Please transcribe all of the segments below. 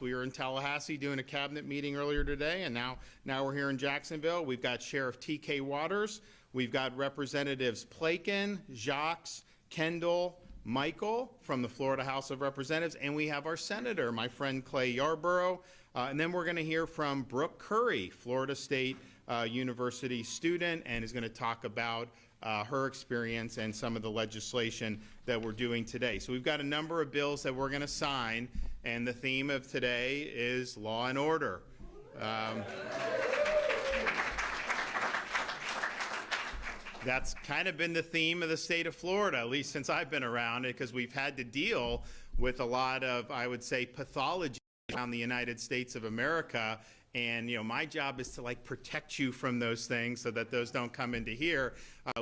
We were in Tallahassee doing a cabinet meeting earlier today, and now we're here in Jacksonville. We've got Sheriff T.K. Waters. We've got Representatives Plakin, Jacques, Kendall, Michael from the Florida House of Representatives, and we have our Senator, my friend Clay Yarborough. And then we're going to hear from Brooke Curry, Florida State University student, and is going to talk about her experience and some of the legislation that we're doing today. So we've got a number of bills that we're going to sign, and the theme of today is law and order. That's kind of been the theme of the state of Florida, at least since I've been around it, because we've had to deal with a lot of, I would say, pathology around the United States of America. And, you know, my job is to, like, protect you from those things so that those don't come into here.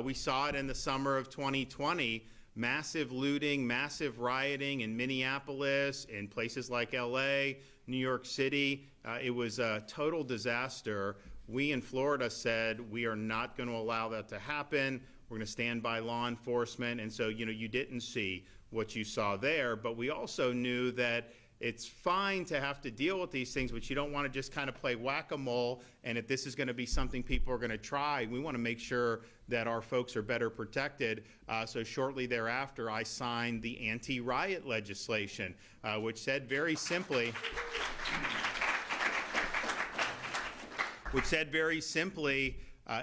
We saw it in the summer of 2020, massive looting, massive rioting in Minneapolis, in places like LA, New York City. It was a total disaster. We in Florida said we are not going to allow that to happen. We're going to stand by law enforcement. And so, you know, you didn't see what you saw there, but we also knew that it's fine to have to deal with these things, but you don't want to just kind of play whack-a-mole, and if this is going to be something people are going to try, we want to make sure that our folks are better protected. So shortly thereafter, I signed the anti-riot legislation, which said very simply,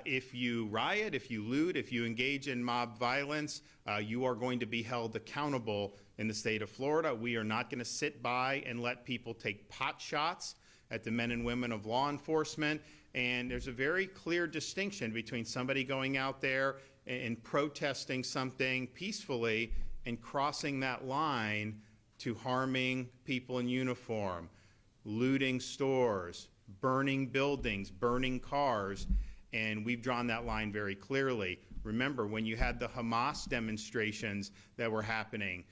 if you riot, if you loot, if you engage in mob violence, you are going to be held accountable in the state of Florida. We are not going to sit by and let people take pot shots at the men and women of law enforcement. And there's a very clear distinction between somebody going out there and protesting something peacefully and crossing that line to harming people in uniform, looting stores, burning buildings, burning cars. And we've drawn that line very clearly. Remember, when you had the Hamas demonstrations that were happening,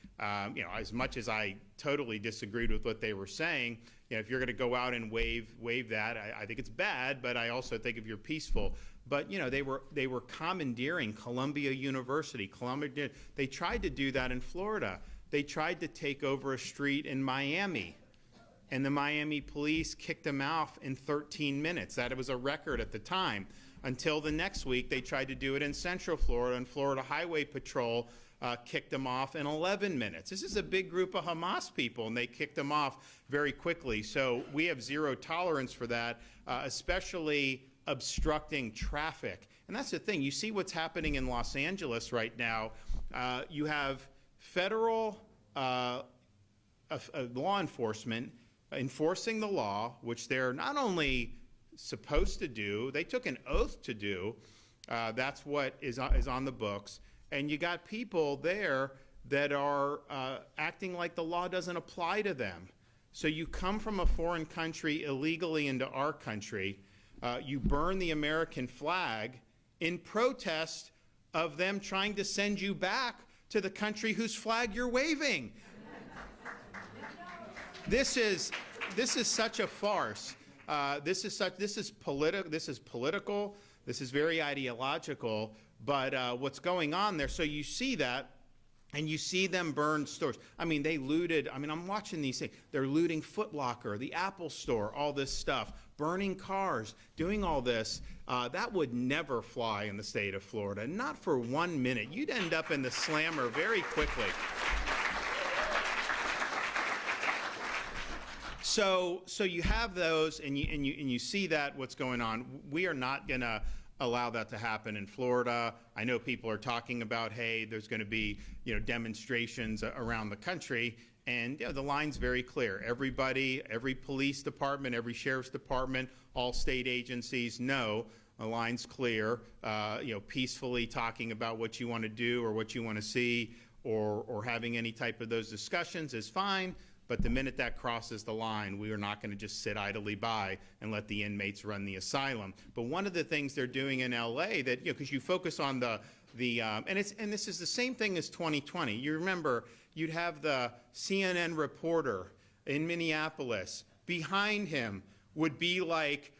you know, as much as I totally disagreed with what they were saying, you know, if you're going to go out and wave that, I think it's bad, but I also think if you're peaceful. But, you know, they were commandeering Columbia University. They tried to do that in Florida. They tried to take over a street in Miami, and the Miami police kicked them off in 13 minutes. That was a record at the time. Until the next week, they tried to do it in Central Florida, and Florida Highway Patrol kicked them off in 11 minutes. This is a big group of Hamas people, and they kicked them off very quickly. So we have zero tolerance for that, especially obstructing traffic. And that's the thing. You see what's happening in Los Angeles right now. You have federal law enforcement enforcing the law, which they're not only supposed to do, they took an oath to do. That's what is on the books. And you got people there that are acting like the law doesn't apply to them. So you come from a foreign country illegally into our country, you burn the American flag in protest of them trying to send you back to the country whose flag you're waving. This is such a farce. This is political. This is very ideological. But what's going on there? So you see that, and you see them burn stores. I mean, they looted. I mean, I'm watching these things. They're looting Foot Locker, the Apple Store, all this stuff, burning cars, doing all this. That would never fly in the state of Florida, not for 1 minute. You'd end up in the slammer very quickly. So you have those, and you see that what's going on. We are not going to allow that to happen in Florida. I know people are talking about, hey, there's going to be, you know, demonstrations around the country, and you know, the line's very clear. Everybody, every police department, every sheriff's department, all state agencies know the line's clear. You know, peacefully talking about what you want to do or what you want to see, or having any type of those discussions is fine. But the minute that crosses the line, we are not going to just sit idly by and let the inmates run the asylum. But one of the things they're doing in LA that, you know, because you focus on and this is the same thing as 2020. You remember, you'd have the CNN reporter in Minneapolis. Behind him would be like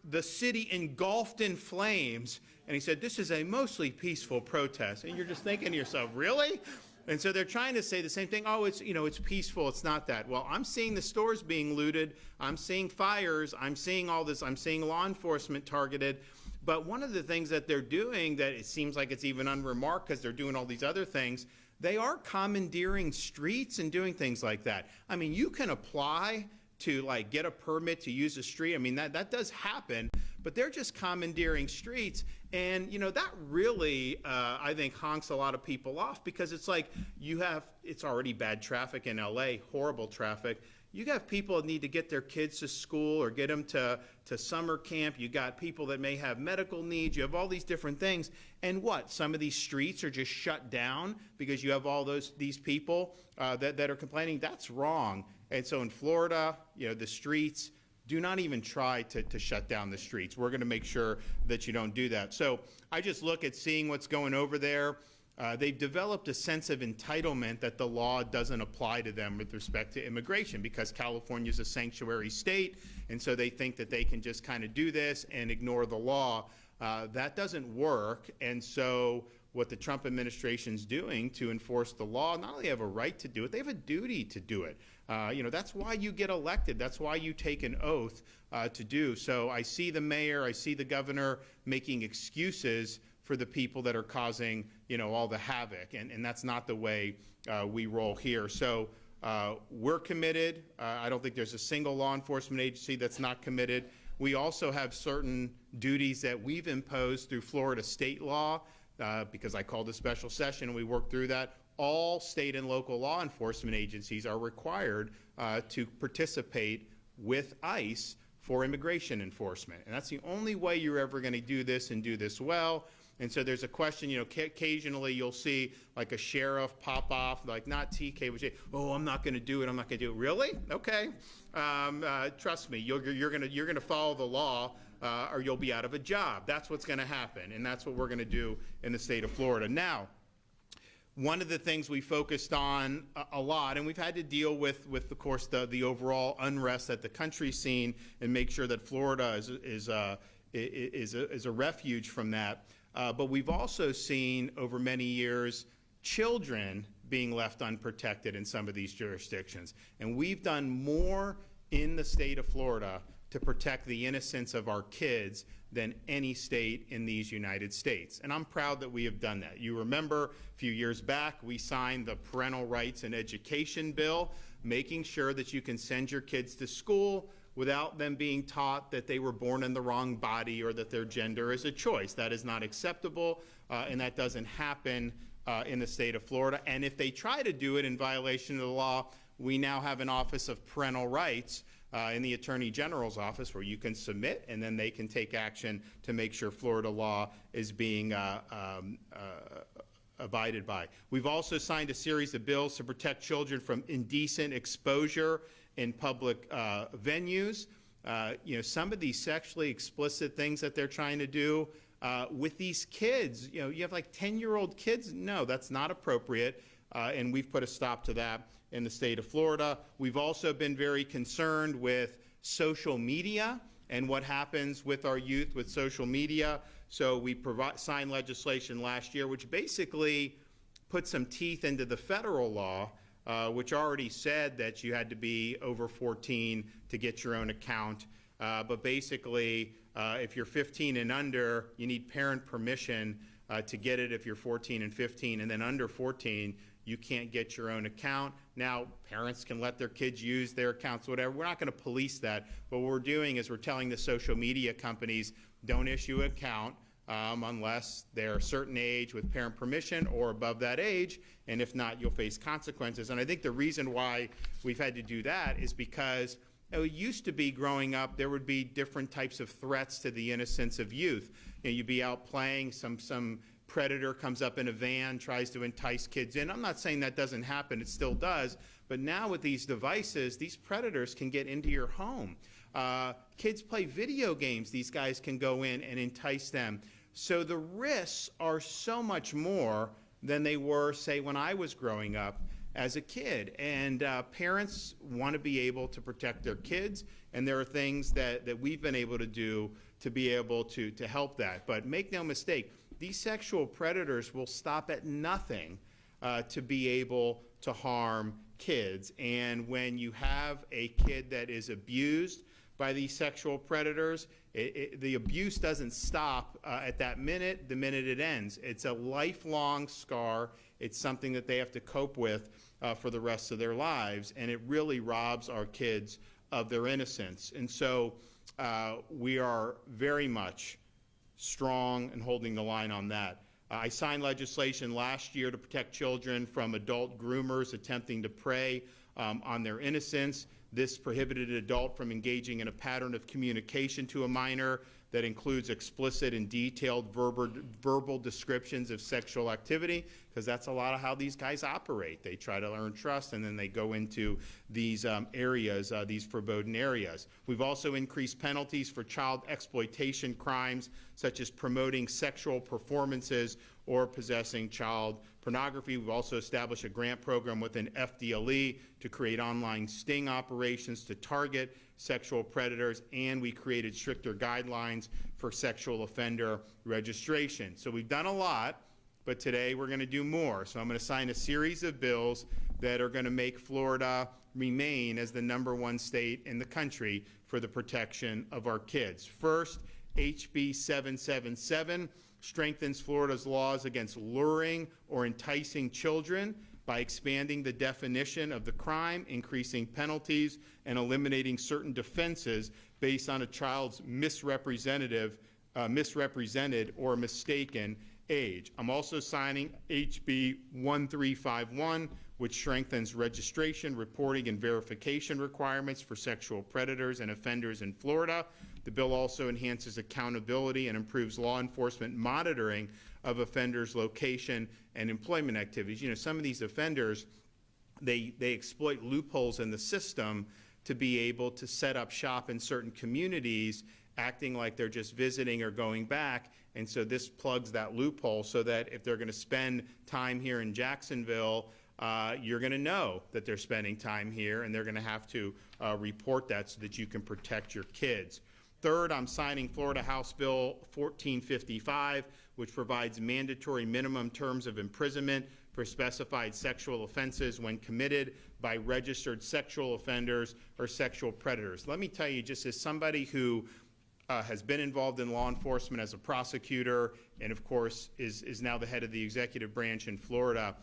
the city engulfed in flames. And he said, this is a mostly peaceful protest. And you're just thinking to yourself, really? And so they're trying to say the same thing. Oh, it's, it's peaceful. It's not that. Well, I'm seeing the stores being looted. I'm seeing fires. I'm seeing all this. I'm seeing law enforcement targeted. But one of the things that they're doing that it seems like it's even unremarked because they're doing all these other things, they are commandeering streets and doing things like that. I mean, you can apply to like get a permit to use a street. I mean, that does happen, but they're just commandeering streets. And, that really, I think, honks a lot of people off because it's like it's already bad traffic in LA, horrible traffic. You have people that need to get their kids to school or get them to summer camp. You got people that may have medical needs. You have all these different things. And what? Some of these streets are just shut down because you have all these people that are complaining. That's wrong. And so in Florida, the streets, do not even try to shut down the streets. We're going to make sure that you don't do that. So I just look at seeing what's going over there. They've developed a sense of entitlement that the law doesn't apply to them with respect to immigration because California is a sanctuary state, and so they think that they can just kind of do this and ignore the law. That doesn't work, and so what the Trump administration's doing to enforce the law, not only have a right to do it, they have a duty to do it. That's why you get elected. That's why you take an oath to do. So I see the mayor, I see the governor making excuses for the people that are causing, all the havoc. And that's not the way we roll here. So we're committed. I don't think there's a single law enforcement agency that's not committed. We also have certain duties that we've imposed through Florida state law because I called a special session and we worked through that. All state and local law enforcement agencies are required to participate with ICE for immigration enforcement. And that's the only way you're ever going to do this and do this well. And so there's a question, occasionally you'll see like a sheriff pop off, like not TK, would say, oh, I'm not going to do it. I'm not going to do it. Really? Okay. Trust me, you're going to follow the law or you'll be out of a job. That's what's going to happen. And that's what we're going to do in the state of Florida. Now, one of the things we focused on a lot, and we've had to deal with of course, the overall unrest that the country's seen and make sure that Florida is a refuge from that. But we've also seen over many years children being left unprotected in some of these jurisdictions. And we've done more in the state of Florida to protect the innocence of our kids than any state in these United States. And I'm proud that we have done that. You remember a few years back, we signed the Parental Rights and Education Bill, making sure that you can send your kids to school without them being taught that they were born in the wrong body or that their gender is a choice. That is not acceptable, and that doesn't happen in the state of Florida. And if they try to do it in violation of the law, we now have an Office of Parental Rights in the Attorney General's office where you can submit and then they can take action to make sure Florida law is being abided by. We've also signed a series of bills to protect children from indecent exposure in public venues. Some of these sexually explicit things that they're trying to do with these kids, you have like 10-year-old kids. No, that's not appropriate, and we've put a stop to that in the state of Florida. We've also been very concerned with social media and what happens with our youth with social media. So we signed legislation last year which basically put some teeth into the federal law, which already said that you had to be over 14 to get your own account. But basically, if you're 15 and under, you need parent permission to get it if you're 14 and 15, and then under 14, you can't get your own account. Now, parents can let their kids use their accounts, whatever. We're not going to police that. But what we're doing is we're telling the social media companies, don't issue an account unless they're a certain age with parent permission or above that age, and if not, you'll face consequences. And I think the reason why we've had to do that is because it used to be growing up, there would be different types of threats to the innocence of youth. You'd be out playing, some predator comes up in a van, tries to entice kids in. I'm not saying that doesn't happen, it still does, but now with these devices, these predators can get into your home. Kids play video games, these guys can go in and entice them. So the risks are so much more than they were, say, when I was growing up as a kid. And parents want to be able to protect their kids, and there are things that we've been able to do to be able to help that. But make no mistake, these sexual predators will stop at nothing to be able to harm kids. And when you have a kid that is abused by these sexual predators, the abuse doesn't stop at that minute, the minute it ends. It's a lifelong scar. It's something that they have to cope with for the rest of their lives, and it really robs our kids of their innocence. And so we are very much strong and holding the line on that. I signed legislation last year to protect children from adult groomers attempting to prey on their innocence. This prohibited an adult from engaging in a pattern of communication to a minor that includes explicit and detailed verbal descriptions of sexual activity, because that's a lot of how these guys operate. They try to earn trust, and then they go into these areas, these forbidden areas. We've also increased penalties for child exploitation crimes, such as promoting sexual performances or possessing child pornography. We've also established a grant program within FDLE to create online sting operations to target sexual predators, and we created stricter guidelines for sexual offender registration. So we've done a lot, but today we're going to do more. So I'm going to sign a series of bills that are going to make Florida remain as the #1 state in the country for the protection of our kids. First, HB 777 strengthens Florida's laws against luring or enticing children by expanding the definition of the crime, increasing penalties, and eliminating certain defenses based on a child's misrepresented or mistaken age. I'm also signing HB 1351, which strengthens registration, reporting, and verification requirements for sexual predators and offenders in Florida. The bill also enhances accountability and improves law enforcement monitoring of offenders' location and employment activities. You know, some of these offenders, they exploit loopholes in the system to be able to set up shop in certain communities, acting like they're just visiting or going back. And so this plugs that loophole so that if they're going to spend time here in Jacksonville, you're going to know that they're spending time here, and they're going to have to report that so that you can protect your kids. Third, I'm signing Florida House Bill 1455, which provides mandatory minimum terms of imprisonment for specified sexual offenses when committed by registered sexual offenders or sexual predators. Let me tell you, just as somebody who has been involved in law enforcement as a prosecutor and, of course, is now the head of the executive branch in Florida,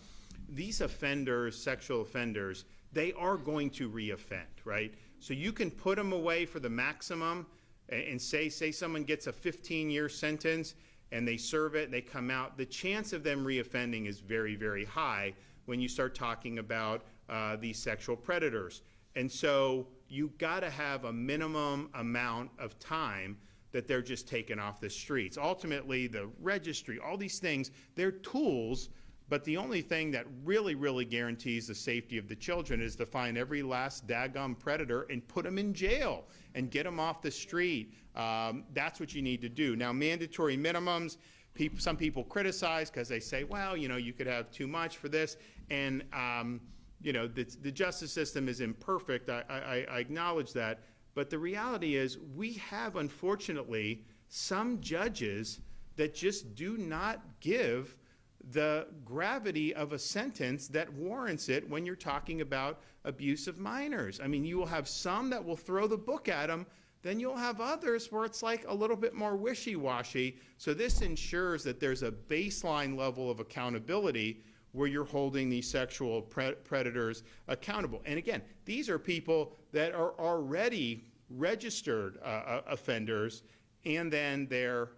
these offenders, sexual offenders, they are going to reoffend, right? So you can put them away for the maximum and say someone gets a 15-year sentence and they serve it and they come out. The chance of them reoffending is very, very high when you start talking about these sexual predators. And so you got to have a minimum amount of time that they're just taken off the streets. Ultimately, the registry, all these things, they're tools, but the only thing that really, really guarantees the safety of the children is to find every last daggum predator and put them in jail and get them off the street. That's what you need to do. Now, mandatory minimums, some people criticize because they say, well, you know, you could have too much for this. And, you know, the justice system is imperfect. I acknowledge that. But the reality is we have, unfortunately, some judges that just do not give the gravity of a sentence that warrants it when you're talking about abuse of minors. I mean, you will have some that will throw the book at them, then you'll have others where it's like a little bit more wishy-washy. So this ensures that there's a baseline level of accountability where you're holding these sexual predators accountable. And again, these are people that are already registered offenders, and then they're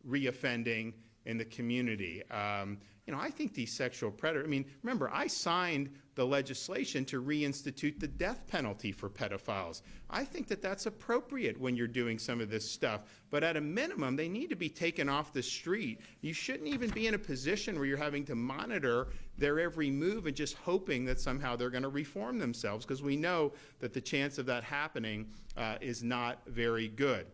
reoffending in the community. You know, I think these sexual predators, I mean, remember, I signed the legislation to reinstitute the death penalty for pedophiles. I think that that's appropriate when you're doing some of this stuff. But at a minimum, they need to be taken off the street. You shouldn't even be in a position where you're having to monitor their every move and just hoping that somehow they're going to reform themselves, because we know that the chance of that happening is not very good.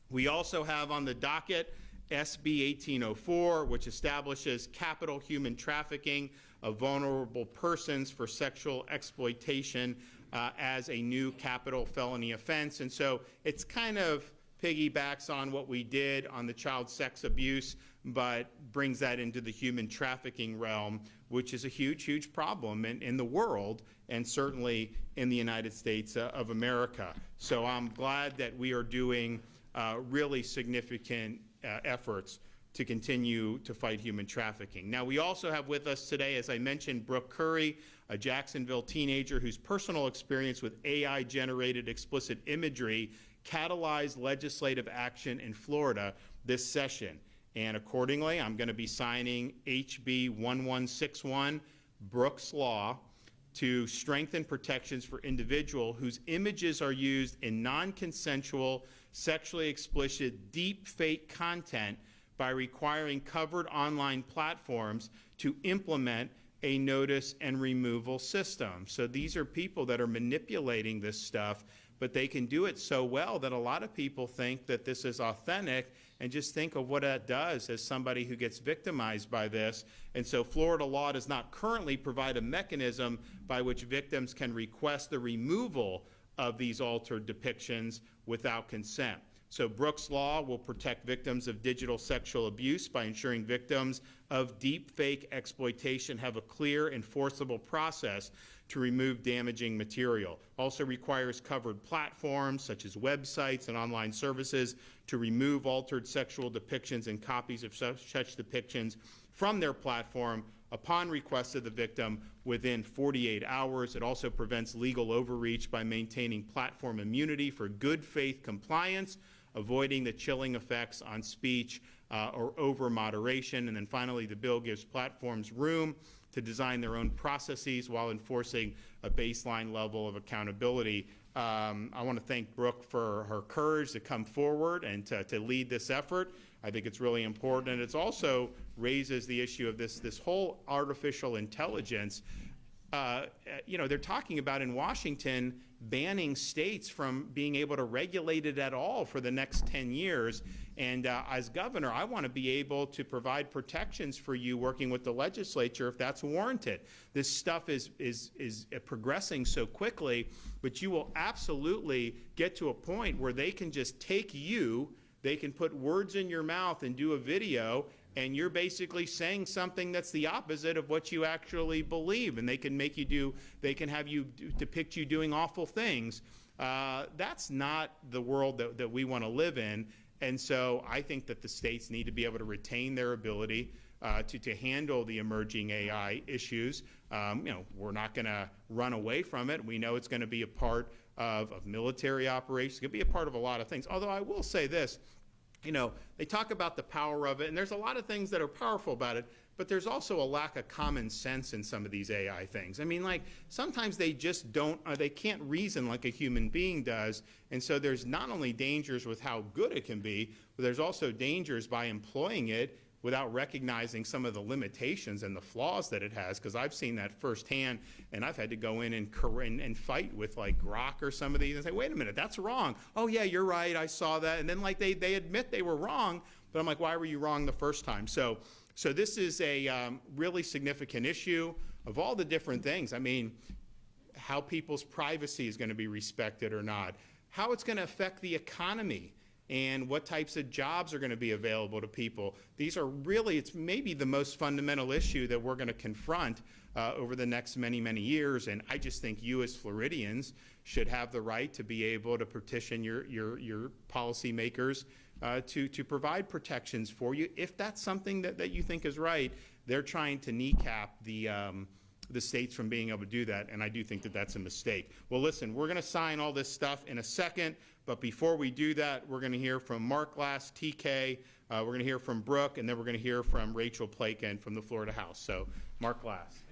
We also have on the docket SB 1804, which establishes capital human trafficking of vulnerable persons for sexual exploitation as a new capital felony offense. And so it's kind of piggybacks on what we did on the child sex abuse, but brings that into the human trafficking realm, which is a huge, huge problem in the world, and certainly in the United States of America. So I'm glad that we are doing really significant efforts to continue to fight human trafficking. Now, we also have with us today, as I mentioned, Brooke Curry, a Jacksonville teenager whose personal experience with AI-generated explicit imagery catalyzed legislative action in Florida this session. And accordingly, I'm going to be signing HB 1161, Brooke's Law, to strengthen protections for individuals whose images are used in non-consensual, sexually explicit, deep fake content by requiring covered online platforms to implement a notice and removal system. So these are people that are manipulating this stuff, but they can do it so well that a lot of people think that this is authentic, and just think of what that does as somebody who gets victimized by this. And so Florida law does not currently provide a mechanism by which victims can request the removal of these altered depictions without consent. So Brooke's Law will protect victims of digital sexual abuse by ensuring victims of deepfake exploitation have a clear, enforceable process to remove damaging material. Also requires covered platforms, such as websites and online services, to remove altered sexual depictions and copies of such depictions from their platform upon request of the victim within 48 hours. It also prevents legal overreach by maintaining platform immunity for good faith compliance, avoiding the chilling effects on speech or over-moderation. And then finally, the bill gives platforms room to design their own processes while enforcing a baseline level of accountability. I want to thank Brooke for her courage to come forward and to lead this effort. I think it's really important, and it also raises the issue of this whole artificial intelligence. You know, they're talking about in Washington banning states from being able to regulate it at all for the next 10 years. And as governor, I want to be able to provide protections for you working with the legislature if that's warranted. This stuff is progressing so quickly, but you will absolutely get to a point where they can just take you, they can put words in your mouth and do a video, and you're basically saying something that's the opposite of what you actually believe, and they can make you do, they can have you depict you doing awful things. That's not the world that we want to live in, and so I think that the states need to be able to retain their ability to handle the emerging AI issues. You know, we're not going to run away from it. We know it's going to be a part of military operations. It's going to be a part of a lot of things. Although I will say this, you know, they talk about the power of it, and there's a lot of things that are powerful about it, but there's also a lack of common sense in some of these AI things. I mean, like, sometimes they just don't, they can't reason like a human being does, and so there's not only dangers with how good it can be, but there's also dangers by employing it without recognizing some of the limitations and the flaws that it has, because I've seen that firsthand, and I've had to go in and fight with like Grok or some of these and say, wait a minute, that's wrong. Oh yeah, you're right, I saw that. And then like they admit they were wrong, but I'm like, why were you wrong the first time? So this is a really significant issue of all the different things. I mean, how people's privacy is going to be respected or not, how it's going to affect the economy, and what types of jobs are going to be available to people. These are really, it's maybe the most fundamental issue that we're going to confront over the next many, many years. And I just think you as Floridians should have the right to be able to petition your policymakers to provide protections for you. If that's something that you think is right, they're trying to kneecap the states from being able to do that, and I do think that that's a mistake. Well, listen, we're going to sign all this stuff in a second, but before we do that, we're going to hear from Mark Glass, TK, we're going to hear from Brooke, and then we're going to hear from Rachel Plakin from the Florida House. So, Mark Glass.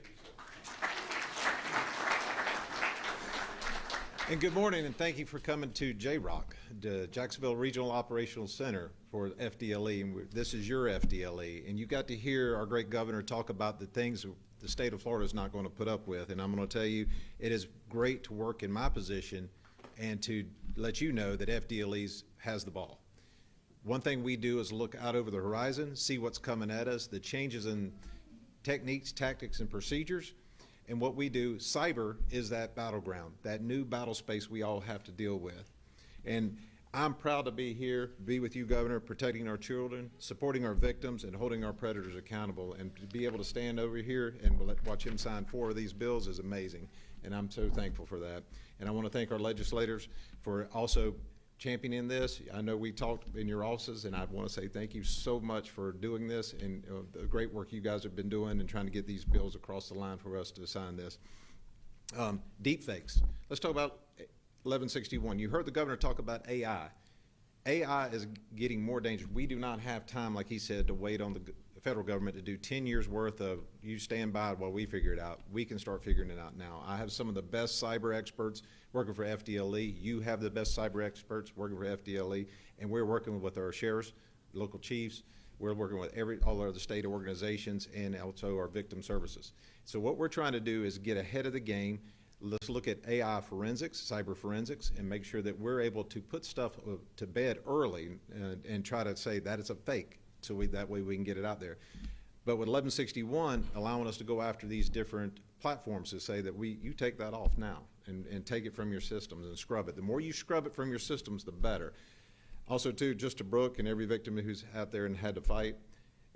And good morning, and thank you for coming to JROC, the Jacksonville Regional Operational Center for FDLE. And this is your FDLE, and you got to hear our great governor talk about the things the state of Florida is not going to put up with. And I'm going to tell you, it is great to work in my position and to let you know that FDLE has the ball. One thing we do is look out over the horizon, see what's coming at us, the changes in techniques, tactics, and procedures. And what we do, cyber is that battleground, that new battle space we all have to deal with. And I'm proud to be here, be with you, Governor, protecting our children, supporting our victims, and holding our predators accountable. And to be able to stand over here and watch him sign 4 of these bills is amazing. And I'm so thankful for that. And I want to thank our legislators for also championing this. I know we talked in your offices, and I want to say thank you so much for doing this and the great work you guys have been doing and trying to get these bills across the line for us to sign this. Deep fakes. Let's talk about 1161. You heard the governor talk about AI. AI is getting more dangerous. We do not have time, like he said, to wait on the federal government to do 10 years worth of you stand by while we figure it out. We can start figuring it out now. I have some of the best cyber experts working for FDLE. You have the best cyber experts working for FDLE, and we're working with our sheriffs, local chiefs. We're working with all our other state organizations and also our victim services. So what we're trying to do is get ahead of the game. Let's look at AI forensics, cyber forensics, and make sure that we're able to put stuff to bed early and try to say that it's a fake, so that way we can get it out there. But with 1161 allowing us to go after these different platforms to say that you take that off now and take it from your systems and scrub it. The more you scrub it from your systems, the better. Also, too, just to Brooke and every victim who's out there and had to fight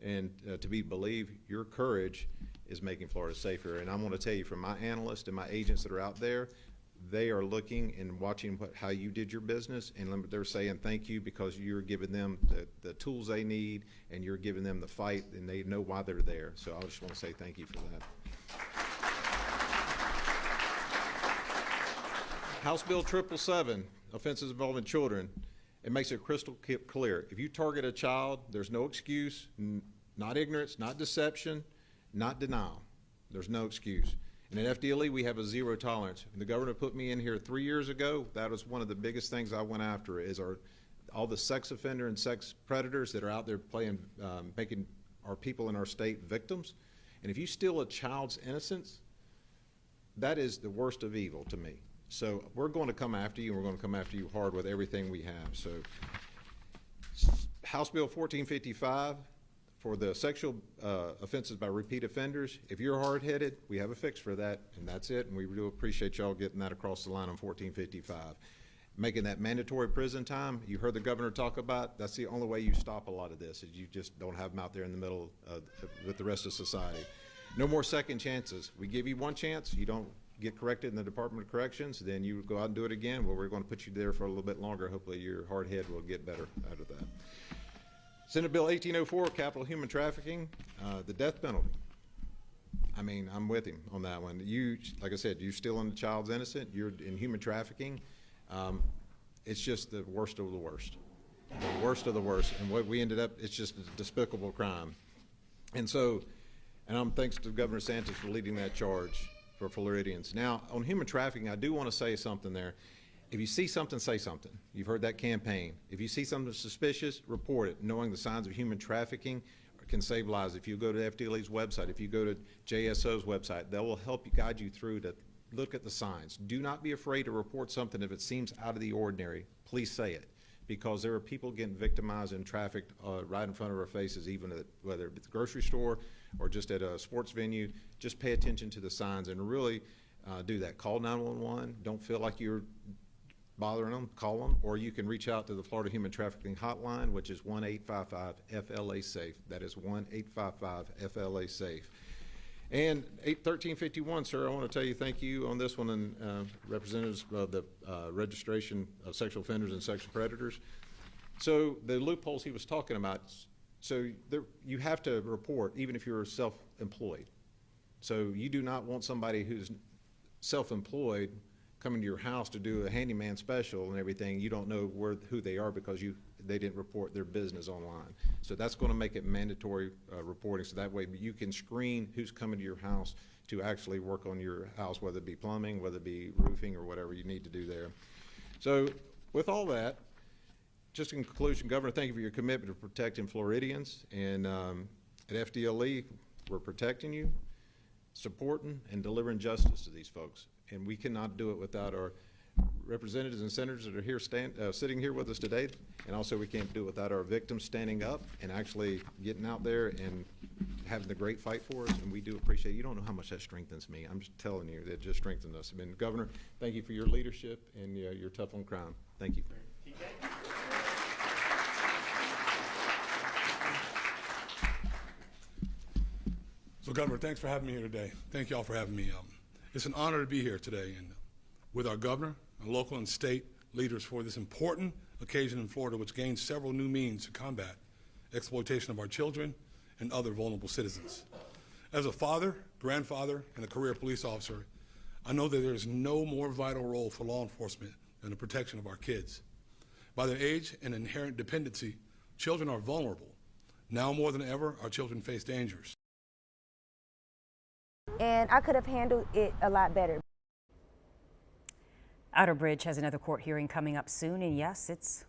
and to be believed, your courage is making Florida safer. And I want to tell you, from my analysts and my agents that are out there, they are looking and watching how you did your business, and they're saying thank you because you're giving them the tools they need, and you're giving them the fight, and they know why they're there. So I just want to say thank you for that. House Bill 777, offenses involving children. It makes it crystal clear. If you target a child, there's no excuse, not ignorance, not deception, not denial. There's no excuse. And at FDLE, we have a zero tolerance. When the governor put me in here 3 years ago, that was one of the biggest things I went after is all the sex offender and sex predators that are out there making our people in our state victims. And if you steal a child's innocence, that is the worst of evil to me. So we're going to come after you, and we're going to come after you hard with everything we have. So House Bill 1455, for the sexual offenses by repeat offenders, if you're hard-headed, we have a fix for that, and that's it. And we do appreciate y'all getting that across the line on 1455. Making that mandatory prison time, you heard the governor talk about, that's the only way you stop a lot of this, is you just don't have them out there in the middle with the rest of society. No more second chances. We give you one chance, you don't get corrected in the Department of Corrections, then you go out and do it again. Well, we're going to put you there for a little bit longer. Hopefully your hard head will get better out of that. Senate Bill 1804, capital human trafficking, the death penalty. I mean, I'm with him on that one. Like I said, you're stealing a child's innocent, you're in human trafficking. It's just the worst of the worst. The worst of the worst. And what we ended up, it's just a despicable crime. And so, thanks to Governor DeSantis for leading that charge for Floridians. Now, on human trafficking, I do want to say something there. If you see something, say something. You've heard that campaign. If you see something suspicious, report it. Knowing the signs of human trafficking can save lives. If you go to FDLE's website, if you go to JSO's website, they will help you, guide you through to look at the signs. Do not be afraid to report something if it seems out of the ordinary. Please say it, because there are people getting victimized and trafficked right in front of our faces, even whether it's the grocery store or just at a sports venue. Just pay attention to the signs and really do that. Call 911. Don't feel like you're bothering them, call them, or you can reach out to the Florida Human Trafficking Hotline, which is 1-855-FLA-SAFE. That is 1-855-FLA-SAFE. And 1351, sir, I want to tell you thank you on this one, and representatives of the registration of sexual offenders and sexual predators. So the loopholes he was talking about, so you have to report even if you're self-employed. So you do not want somebody who's self-employed coming to your house to do a handyman special and everything. You don't know who they are because they didn't report their business online. So that's going to make it mandatory reporting, so that way you can screen who's coming to your house to actually work on your house, whether it be plumbing, whether it be roofing, or whatever you need to do there. So with all that, just in conclusion, Governor, thank you for your commitment to protecting Floridians. And at FDLE, we're protecting you, supporting, and delivering justice to these folks. And we cannot do it without our representatives and senators that are here sitting here with us today. And also we can't do it without our victims standing up and actually getting out there and having the great fight for us. And we do appreciate it. You don't know how much that strengthens me. I'm just telling you, that just strengthens us. I mean, Governor, thank you for your leadership and you're tough on crime. Thank you. Governor, thanks for having me here today. Thank you all for having me. It's an honor to be here today and with our governor, our local and state leaders for this important occasion in Florida, which gains several new means to combat exploitation of our children and other vulnerable citizens. As a father, grandfather, and a career police officer, I know that there is no more vital role for law enforcement than the protection of our kids. By their age and inherent dependency, children are vulnerable. Now more than ever, our children face dangers. And I could have handled it a lot better. Outer Bridge has another court hearing coming up soon, and yes, it's